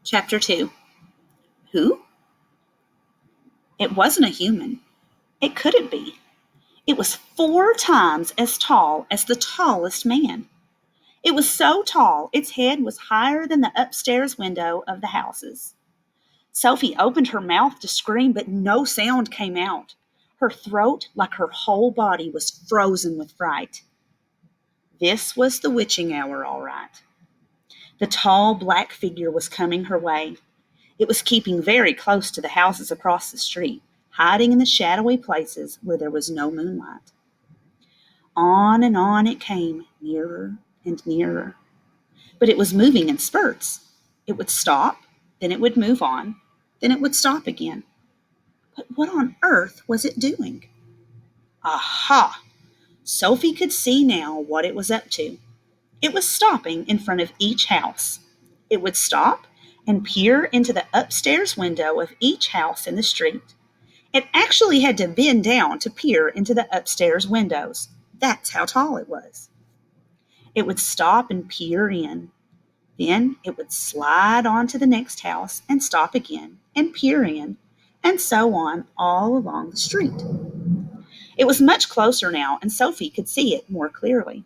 Chapter 2. Who? It wasn't a human. It couldn't be. It was 4 times as tall as the tallest man. It was so tall, its head was higher than the upstairs window of the houses. Sophie opened her mouth to scream, but no sound came out. Her throat, like her whole body, was frozen with fright. This was the witching hour, all right. The tall black figure was coming her way. It was keeping very close to the houses across the street, hiding in the shadowy places where there was no moonlight. On and on it came, nearer and nearer. But it was moving in spurts. It would stop, then it would move on, then it would stop again. But what on earth was it doing? Aha! Sophie could see now what it was up to. It was stopping in front of each house. It would stop and peer into the upstairs window of each house in the street. It actually had to bend down to peer into the upstairs windows. That's how tall it was. It would stop and peer in. Then it would slide on to the next house and stop again and peer in, and so on all along the street. It was much closer now, and Sophie could see it more clearly.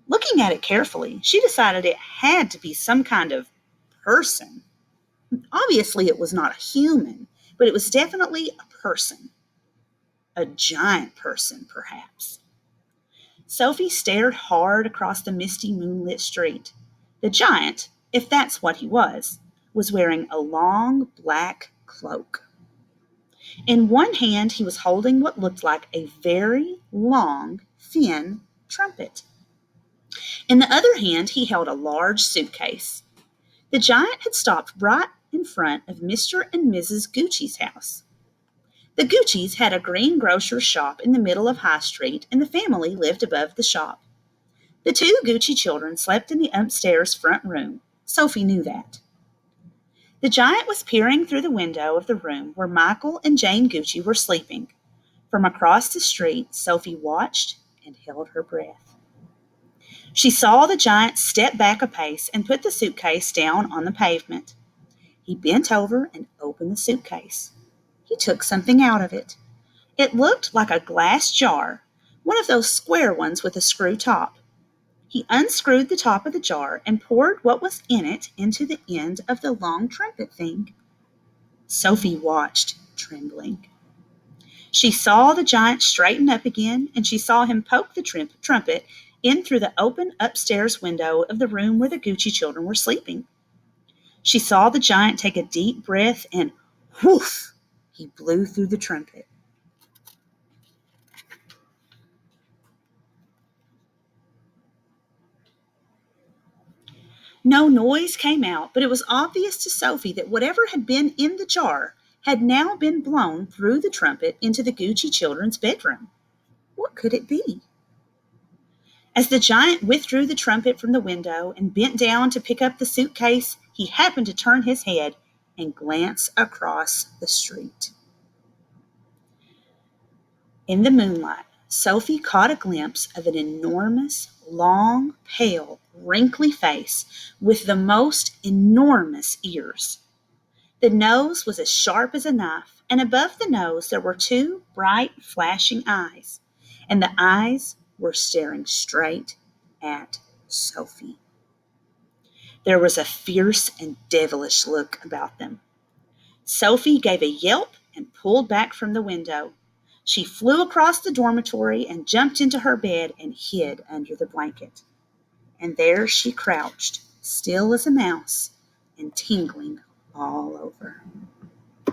Looking at it carefully, she decided it had to be some kind of person. Obviously, it was not a human, but it was definitely a person. A giant person, perhaps. Sophie stared hard across the misty moonlit street. The giant, if that's what he was wearing a long black cloak. In one hand, he was holding what looked like a very long, thin trumpet. In the other hand, he held a large suitcase. The giant had stopped right in front of Mr. and Mrs. Gucci's house. The Guccis had a greengrocer's shop in the middle of High Street, and the family lived above the shop. The 2 Gucci children slept in the upstairs front room. Sophie knew that. The giant was peering through the window of the room where Michael and Jane Gucci were sleeping. From across the street, Sophie watched and held her breath. She saw the giant step back a pace and put the suitcase down on the pavement. He bent over and opened the suitcase. He took something out of it. It looked like a glass jar, one of those square ones with a screw top. He unscrewed the top of the jar and poured what was in it into the end of the long trumpet thing. Sophie watched, trembling. She saw the giant straighten up again, and she saw him poke the trumpet in through the open upstairs window of the room where the Gucci children were sleeping. She saw the giant take a deep breath and, whoof, he blew through the trumpet. No noise came out, but it was obvious to Sophie that whatever had been in the jar had now been blown through the trumpet into the Gucci children's bedroom. What could it be? As the giant withdrew the trumpet from the window and bent down to pick up the suitcase, he happened to turn his head and glance across the street. In the moonlight, Sophie caught a glimpse of an enormous, long, pale, wrinkly face with the most enormous ears. The nose was as sharp as a knife, and above the nose there were 2 bright, flashing eyes, and the eyes were staring straight at Sophie. There was a fierce and devilish look about them. Sophie gave a yelp and pulled back from the window. She flew across the dormitory and jumped into her bed and hid under the blanket. And there she crouched, still as a mouse and tingling all over.